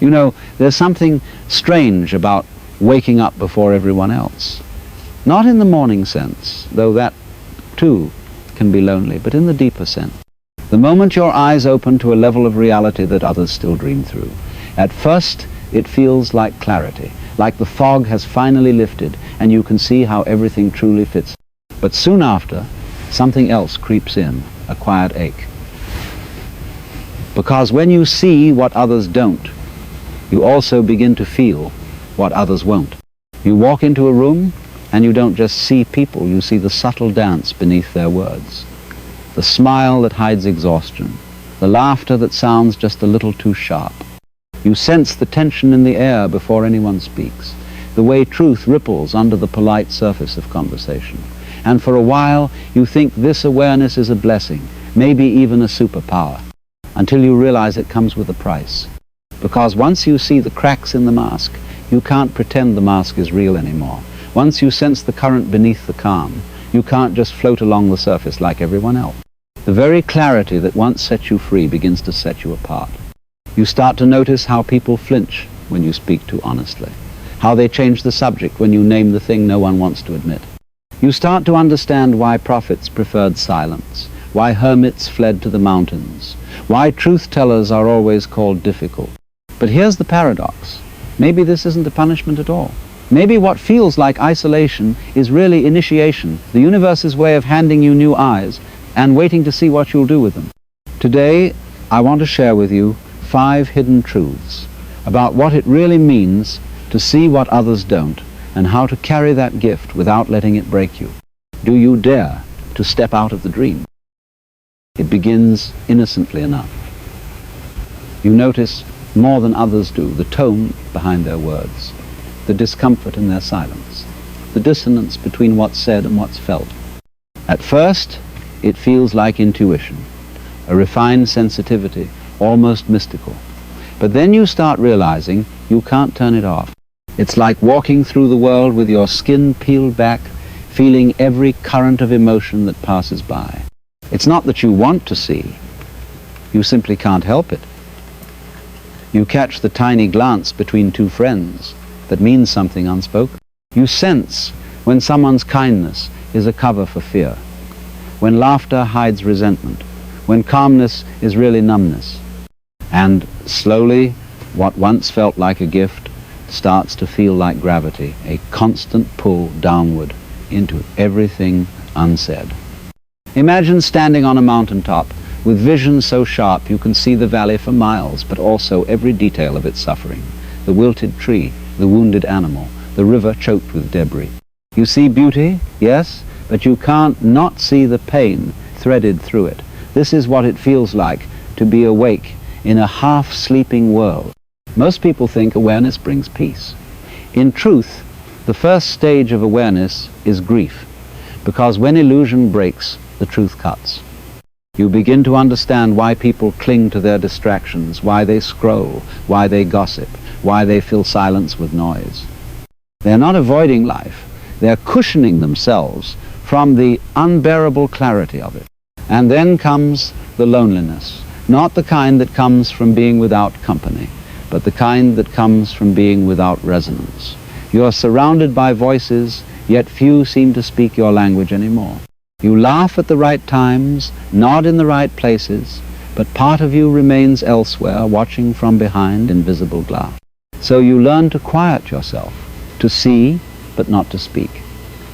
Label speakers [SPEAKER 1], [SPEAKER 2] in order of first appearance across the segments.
[SPEAKER 1] You know, there's something strange about waking up before everyone else. Not in the morning sense, though that too can be lonely, but in the deeper sense. The moment your eyes open to a level of reality that others still dream through. At first, it feels like clarity, like the fog has finally lifted and you can see how everything truly fits. But soon after, something else creeps in, a quiet ache. Because when you see what others don't, you also begin to feel what others won't. You walk into a room and you don't just see people, you see the subtle dance beneath their words. The smile that hides exhaustion, the laughter that sounds just a little too sharp. You sense the tension in the air before anyone speaks, the way truth ripples under the polite surface of conversation. And for a while, you think this awareness is a blessing, maybe even a superpower, until you realize it comes with a price. Because once you see the cracks in the mask, you can't pretend the mask is real anymore. Once you sense the current beneath the calm, you can't just float along the surface like everyone else. The very clarity that once set you free begins to set you apart. You start to notice how people flinch when you speak too honestly, how they change the subject when you name the thing no one wants to admit. You start to understand why prophets preferred silence, why hermits fled to the mountains, why truth-tellers are always called difficult. But here's the paradox. Maybe this isn't a punishment at all. Maybe what feels like isolation is really initiation, the universe's way of handing you new eyes and waiting to see what you'll do with them. Today, I want to share with you 5 hidden truths about what it really means to see what others don't and how to carry that gift without letting it break you. Do you dare to step out of the dream? It begins innocently enough. You notice more than others do the tone behind their words, the discomfort in their silence, the dissonance between what's said and what's felt. At first, it feels like intuition, a refined sensitivity, almost mystical. But then you start realizing you can't turn it off. It's like walking through the world with your skin peeled back, feeling every current of emotion that passes by. It's not that you want to see, you simply can't help it. You catch the tiny glance between 2 friends that means something unspoken. You sense when someone's kindness is a cover for fear, when laughter hides resentment, when calmness is really numbness. And slowly, what once felt like a gift starts to feel like gravity, a constant pull downward into everything unsaid. Imagine standing on a mountaintop with vision so sharp you can see the valley for miles, but also every detail of its suffering. The wilted tree, the wounded animal, the river choked with debris. You see beauty, yes, but you can't not see the pain threaded through it. This is what it feels like to be awake in a half-sleeping world. Most people think awareness brings peace. In truth, the first stage of awareness is grief, because when illusion breaks, the truth cuts. You begin to understand why people cling to their distractions, why they scroll, why they gossip, why they fill silence with noise. They're not avoiding life, they're cushioning themselves from the unbearable clarity of it. And then comes the loneliness, not the kind that comes from being without company, but the kind that comes from being without resonance. You're surrounded by voices, yet few seem to speak your language anymore. You laugh at the right times, nod in the right places, but part of you remains elsewhere, watching from behind invisible glass. So you learn to quiet yourself, to see, but not to speak,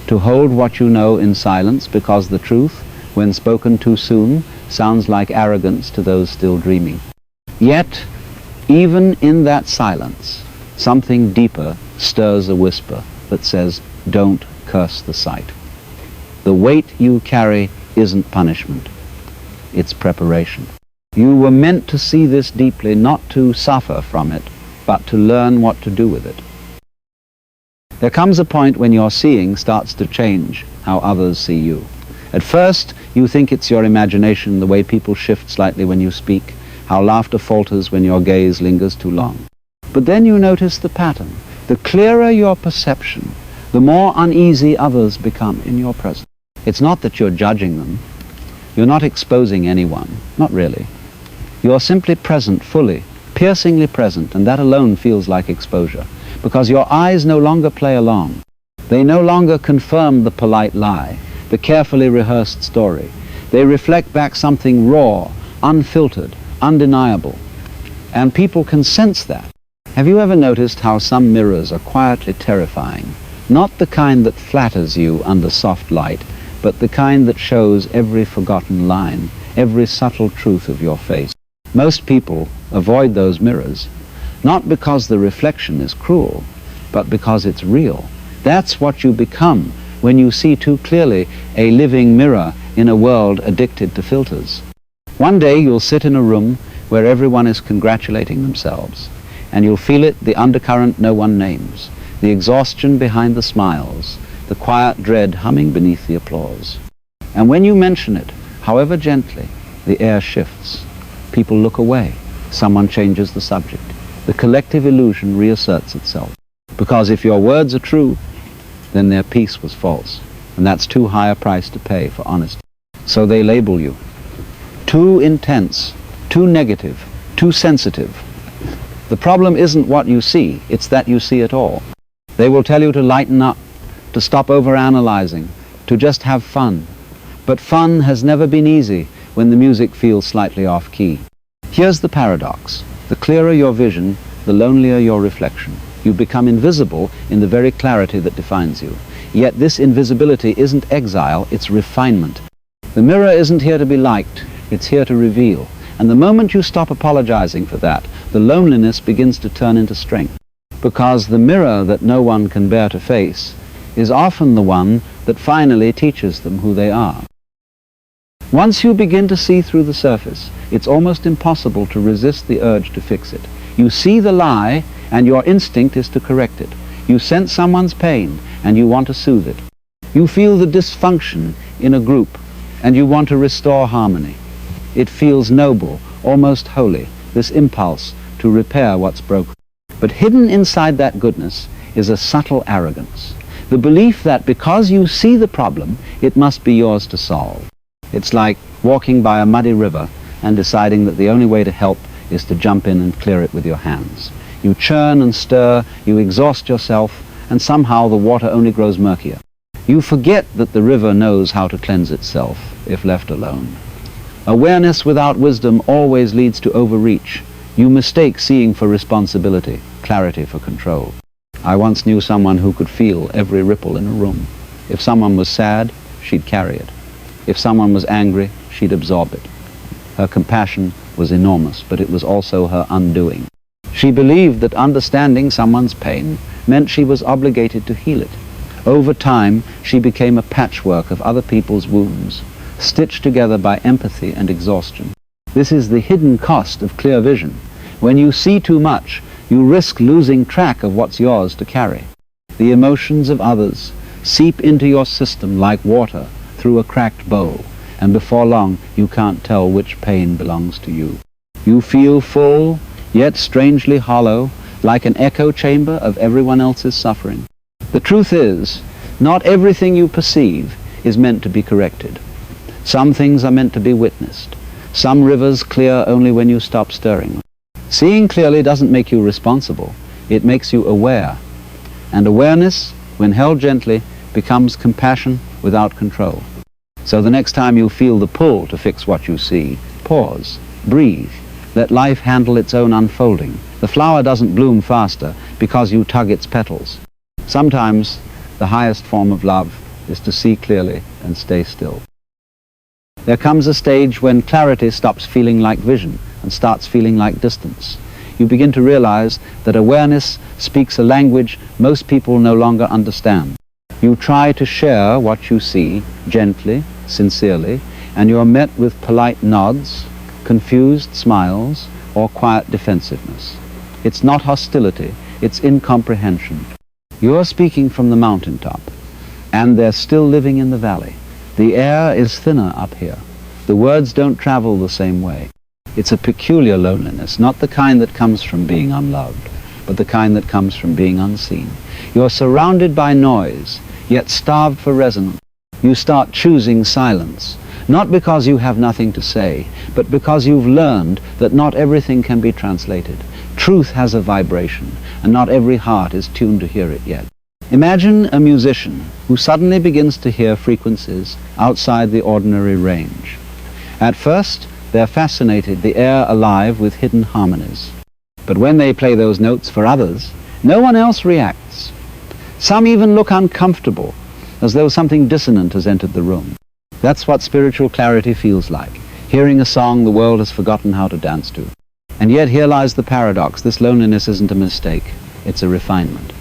[SPEAKER 1] to hold what you know in silence, because the truth, when spoken too soon, sounds like arrogance to those still dreaming. Yet, even in that silence, something deeper stirs a whisper that says, "Don't curse the sight." The weight you carry isn't punishment, it's preparation. You were meant to see this deeply, not to suffer from it, but to learn what to do with it. There comes a point when your seeing starts to change how others see you. At first, you think it's your imagination, the way people shift slightly when you speak, how laughter falters when your gaze lingers too long. But then you notice the pattern. The clearer your perception, the more uneasy others become in your presence. It's not that you're judging them. You're not exposing anyone. Not really. You're simply present fully piercingly present, and that alone feels like exposure, because your eyes no longer play along. They no longer confirm the polite lie, the carefully rehearsed story. They reflect back something raw, unfiltered, undeniable. And people can sense that. Have you ever noticed how some mirrors are quietly terrifying? Not the kind that flatters you under soft light, but the kind that shows every forgotten line, every subtle truth of your face. Most people avoid those mirrors, not because the reflection is cruel, but because it's real. That's what you become when you see too clearly a living mirror in a world addicted to filters. One day you'll sit in a room where everyone is congratulating themselves, and you'll feel it, the undercurrent no one names, the exhaustion behind the smiles, the quiet dread humming beneath the applause. And when you mention it, however gently, the air shifts. People look away. Someone changes the subject. The collective illusion reasserts itself. Because if your words are true, then their peace was false. And that's too high a price to pay for honesty. So they label you. Too intense, too negative, too sensitive. The problem isn't what you see, it's that you see it all. They will tell you to lighten up, to stop overanalyzing, to just have fun. But fun has never been easy when the music feels slightly off key. Here's the paradox. The clearer your vision, the lonelier your reflection. You become invisible in the very clarity that defines you. Yet this invisibility isn't exile, it's refinement. The mirror isn't here to be liked, it's here to reveal. And the moment you stop apologizing for that, the loneliness begins to turn into strength. Because the mirror that no one can bear to face is often the one that finally teaches them who they are. Once you begin to see through the surface, it's almost impossible to resist the urge to fix it. You see the lie, and your instinct is to correct it. You sense someone's pain, and you want to soothe it. You feel the dysfunction in a group, and you want to restore harmony. It feels noble, almost holy, this impulse to repair what's broken. But hidden inside that goodness is a subtle arrogance. The belief that because you see the problem, it must be yours to solve. It's like walking by a muddy river and deciding that the only way to help is to jump in and clear it with your hands. You churn and stir, you exhaust yourself, and somehow the water only grows murkier. You forget that the river knows how to cleanse itself if left alone. Awareness without wisdom always leads to overreach. You mistake seeing for responsibility, clarity for control. I once knew someone who could feel every ripple in a room. If someone was sad, she'd carry it. If someone was angry, she'd absorb it. Her compassion was enormous, but it was also her undoing. She believed that understanding someone's pain meant she was obligated to heal it. Over time, she became a patchwork of other people's wounds, stitched together by empathy and exhaustion. This is the hidden cost of clear vision. When you see too much, you risk losing track of what's yours to carry. The emotions of others seep into your system like water through a cracked bowl, and before long you can't tell which pain belongs to you. You feel full, yet strangely hollow, like an echo chamber of everyone else's suffering. The truth is, not everything you perceive is meant to be corrected. Some things are meant to be witnessed. Some rivers clear only when you stop stirring them. Seeing clearly doesn't make you responsible. It makes you aware. And awareness, when held gently, becomes compassion without control. So the next time you feel the pull to fix what you see, pause, breathe, let life handle its own unfolding. The flower doesn't bloom faster because you tug its petals. Sometimes the highest form of love is to see clearly and stay still. There comes a stage when clarity stops feeling like vision and starts feeling like distance. You begin to realize that awareness speaks a language most people no longer understand. You try to share what you see gently, sincerely, and you are met with polite nods, confused smiles, or quiet defensiveness. It's not hostility, it's incomprehension. You're speaking from the mountaintop, and they're still living in the valley. The air is thinner up here. The words don't travel the same way. It's a peculiar loneliness, not the kind that comes from being unloved, but the kind that comes from being unseen. You're surrounded by noise, yet starved for resonance. You start choosing silence, Not because you have nothing to say, but because you've learned that not everything can be translated. Truth has a vibration, and not every heart is tuned to hear it yet. Imagine a musician who suddenly begins to hear frequencies outside the ordinary range. At first, they're fascinated, the air alive with hidden harmonies. But when they play those notes for others, no one else reacts. Some even look uncomfortable, as though something dissonant has entered the room. That's what spiritual clarity feels like, hearing a song the world has forgotten how to dance to. And yet here lies the paradox. This loneliness isn't a mistake, it's a refinement.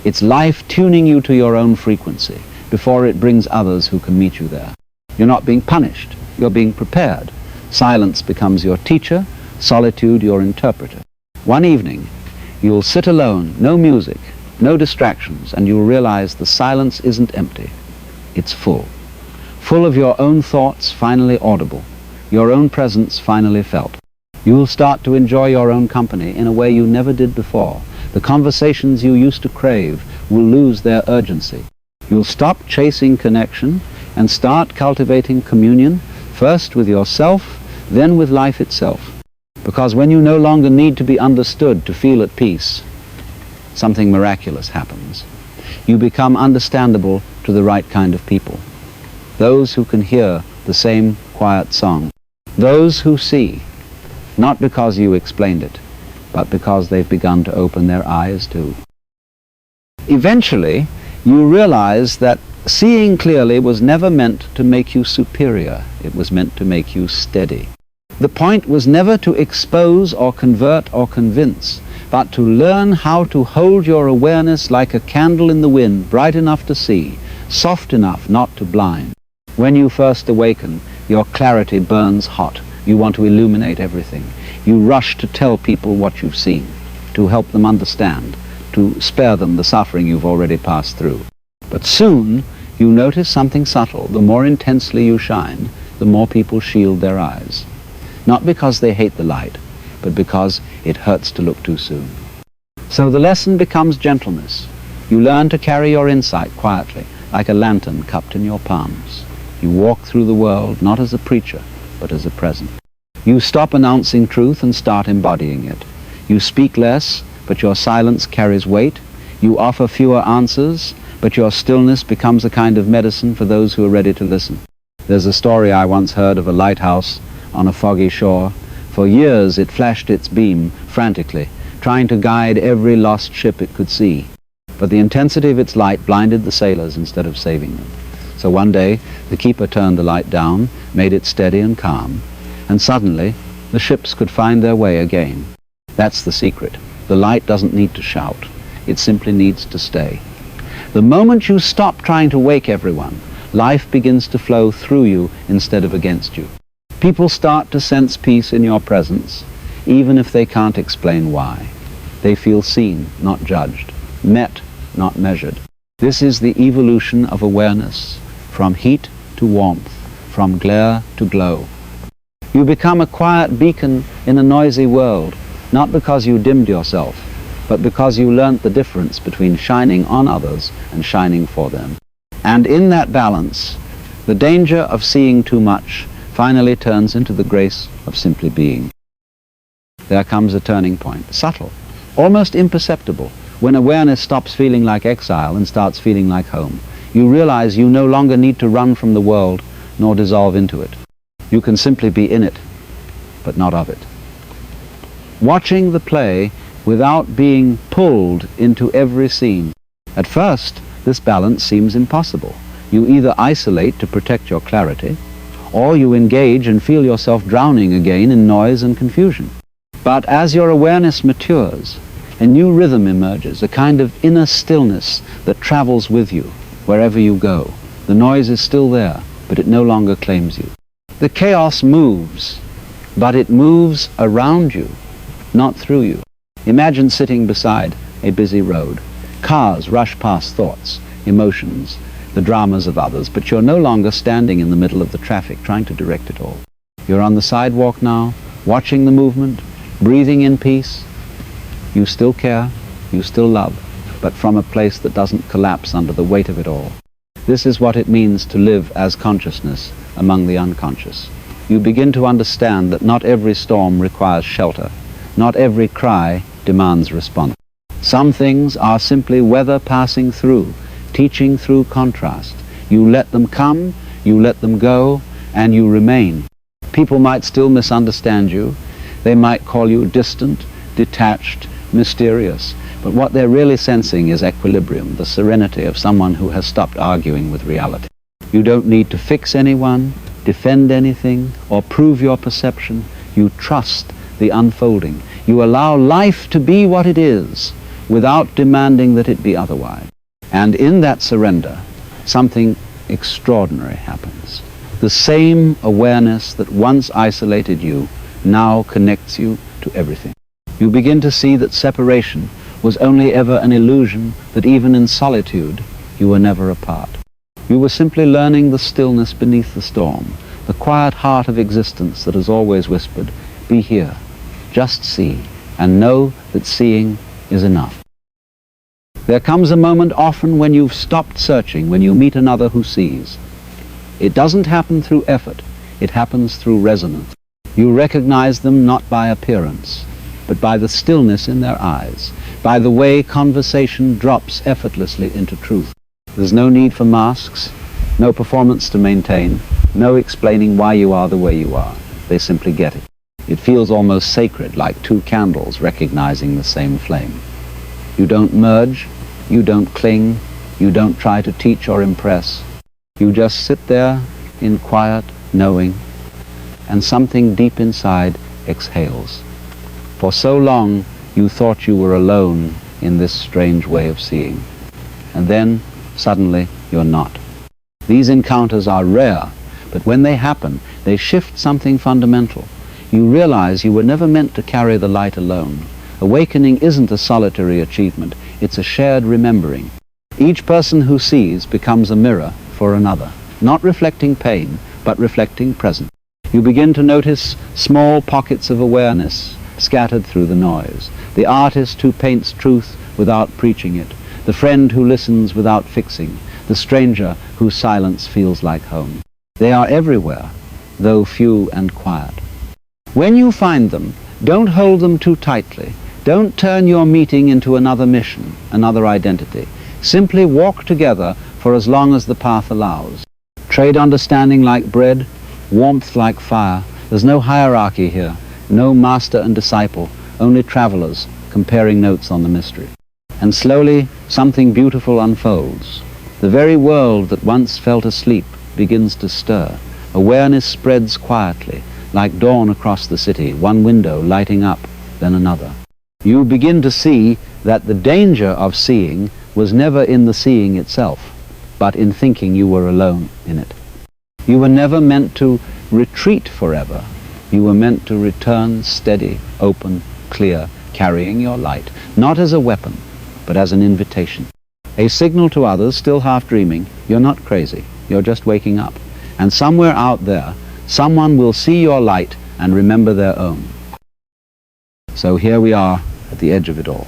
[SPEAKER 1] It's life tuning you to your own frequency before it brings others who can meet you there. You're not being punished, you're being prepared. Silence becomes your teacher, solitude your interpreter. One evening, you'll sit alone, no music, no distractions, and you'll realize the silence isn't empty, it's full. Full of your own thoughts finally audible, your own presence finally felt. You'll start to enjoy your own company in a way you never did before. The conversations you used to crave will lose their urgency. You'll stop chasing connection and start cultivating communion, first with yourself, then with life itself. Because when you no longer need to be understood to feel at peace, something miraculous happens. You become understandable to the right kind of people. Those who can hear the same quiet song. Those who see, not because you explained it, but because they've begun to open their eyes too. Eventually, you realize that seeing clearly was never meant to make you superior. It was meant to make you steady. The point was never to expose or convert or convince, but to learn how to hold your awareness like a candle in the wind, bright enough to see, soft enough not to blind. When you first awaken, your clarity burns hot. You want to illuminate everything. You rush to tell people what you've seen, to help them understand, to spare them the suffering you've already passed through. But soon, you notice something subtle. The more intensely you shine, the more people shield their eyes. Not because they hate the light, but because it hurts to look too soon. So the lesson becomes gentleness. You learn to carry your insight quietly, like a lantern cupped in your palms. You walk through the world not as a preacher, but as a present. You stop announcing truth and start embodying it. You speak less, but your silence carries weight. You offer fewer answers, but your stillness becomes a kind of medicine for those who are ready to listen. There's a story I once heard of a lighthouse on a foggy shore. For years it flashed its beam frantically, trying to guide every lost ship it could see. But the intensity of its light blinded the sailors instead of saving them. So one day the keeper turned the light down, made it steady and calm, and suddenly the ships could find their way again. That's the secret. The light doesn't need to shout. It simply needs to stay. The moment you stop trying to wake everyone, life begins to flow through you instead of against you. People start to sense peace in your presence, even if they can't explain why. They feel seen, not judged, met, not measured. This is the evolution of awareness, from heat to warmth, from glare to glow. You become a quiet beacon in a noisy world, not because you dimmed yourself, but because you learnt the difference between shining on others and shining for them. And in that balance, the danger of seeing too much finally turns into the grace of simply being. There comes a turning point, subtle, almost imperceptible, when awareness stops feeling like exile and starts feeling like home. You realize you no longer need to run from the world nor dissolve into it. You can simply be in it, but not of it. Watching the play without being pulled into every scene. At first, this balance seems impossible. You either isolate to protect your clarity, or you engage and feel yourself drowning again in noise and confusion. But as your awareness matures, a new rhythm emerges, a kind of inner stillness that travels with you wherever you go. The noise is still there, but it no longer claims you. The chaos moves, but it moves around you, not through you. Imagine sitting beside a busy road. Cars rush past thoughts, emotions, the dramas of others, but you're no longer standing in the middle of the traffic trying to direct it all. You're on the sidewalk now, watching the movement, breathing in peace. You still care, you still love, but from a place that doesn't collapse under the weight of it all. This is what it means to live as consciousness among the unconscious. You begin to understand that not every storm requires shelter. Not every cry demands response. Some things are simply weather passing through, teaching through contrast. You let them come, you let them go, and you remain. People might still misunderstand you. They might call you distant, detached, mysterious. But what they're really sensing is equilibrium, the serenity of someone who has stopped arguing with reality. You don't need to fix anyone, defend anything, or prove your perception. You trust the unfolding. You allow life to be what it is without demanding that it be otherwise. And in that surrender, something extraordinary happens. The same awareness that once isolated you now connects you to everything. You begin to see that separation was only ever an illusion, that even in solitude you were never apart. You were simply learning the stillness beneath the storm, the quiet heart of existence that has always whispered, "Be here, just see, and know that seeing is enough." There comes a moment often when you've stopped searching, when you meet another who sees. It doesn't happen through effort, it happens through resonance. You recognize them not by appearance, but by the stillness in their eyes, by the way conversation drops effortlessly into truth. There's no need for masks, no performance to maintain, no explaining why you are the way you are. They simply get it. It feels almost sacred, like two candles recognizing the same flame. You don't merge, you don't cling, you don't try to teach or impress. You just sit there in quiet knowing, and something deep inside exhales. For so long you thought you were alone in this strange way of seeing. And then, suddenly, you're not. These encounters are rare, but when they happen, they shift something fundamental. You realize you were never meant to carry the light alone. Awakening isn't a solitary achievement, it's a shared remembering. Each person who sees becomes a mirror for another, not reflecting pain, but reflecting presence. You begin to notice small pockets of awareness scattered through the noise. The artist who paints truth without preaching it, the friend who listens without fixing, the stranger whose silence feels like home. They are everywhere, though few and quiet. When you find them, don't hold them too tightly. Don't turn your meeting into another mission, another identity. Simply walk together for as long as the path allows. Trade understanding like bread, warmth like fire. There's no hierarchy here, no master and disciple, only travelers comparing notes on the mystery. And slowly, something beautiful unfolds. The very world that once felt asleep begins to stir. Awareness spreads quietly, like dawn across the city, one window lighting up, then another. You begin to see that the danger of seeing was never in the seeing itself, but in thinking you were alone in it. You were never meant to retreat forever. You were meant to return steady, open, clear, carrying your light, not as a weapon, but as an invitation. A signal to others, still half dreaming, you're not crazy, you're just waking up. And somewhere out there, someone will see your light and remember their own. So here we are at the edge of it all.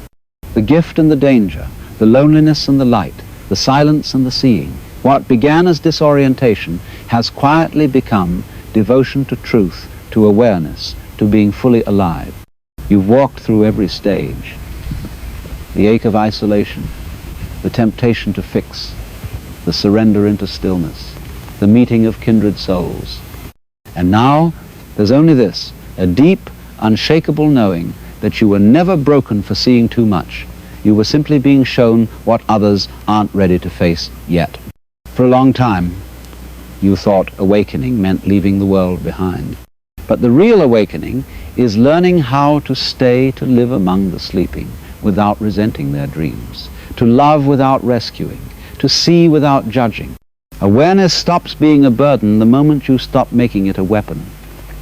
[SPEAKER 1] The gift and the danger, the loneliness and the light, the silence and the seeing. What began as disorientation has quietly become devotion to truth, to awareness, to being fully alive. You've walked through every stage. The ache of isolation, the temptation to fix, the surrender into stillness, the meeting of kindred souls. And now there's only this, a deep, unshakable knowing that you were never broken for seeing too much. You were simply being shown what others aren't ready to face yet. For a long time, you thought awakening meant leaving the world behind. But the real awakening is learning how to stay to live among the sleeping without resenting their dreams, to love without rescuing, to see without judging. Awareness stops being a burden the moment you stop making it a weapon.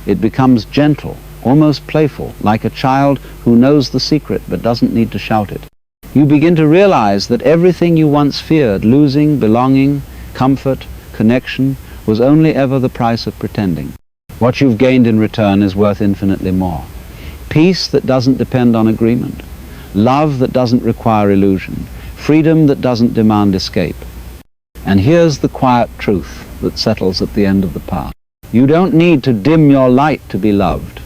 [SPEAKER 1] It becomes gentle, almost playful, like a child who knows the secret but doesn't need to shout it. You begin to realize that everything you once feared, losing, belonging, comfort, connection, was only ever the price of pretending. What you've gained in return is worth infinitely more. Peace that doesn't depend on agreement, love that doesn't require illusion, freedom that doesn't demand escape. And here's the quiet truth. that settles at the end of the path. You don't need to dim your light to be loved.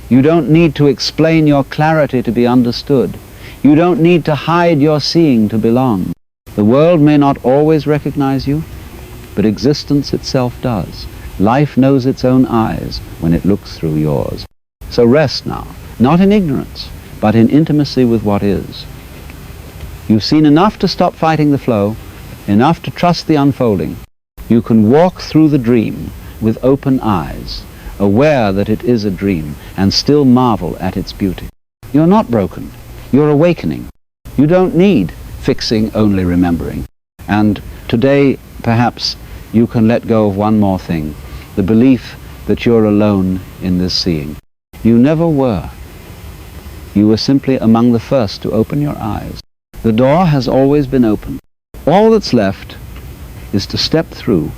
[SPEAKER 1] You don't need to explain your clarity to be understood. You don't need to hide your seeing to belong. The world may not always recognize you, but existence itself does. Life knows its own eyes when it looks through yours. So rest now, not in ignorance, but in intimacy with what is. You've seen enough to stop fighting the flow, enough to trust the unfolding. You can walk through the dream with open eyes, aware that it is a dream, and still marvel at its beauty. You're not broken. You're awakening. You don't need fixing, only remembering. And today, perhaps, you can let go of one more thing, the belief that you're alone in this seeing. You never were. You were simply among the first to open your eyes. The door has always been open. All that's left is to step through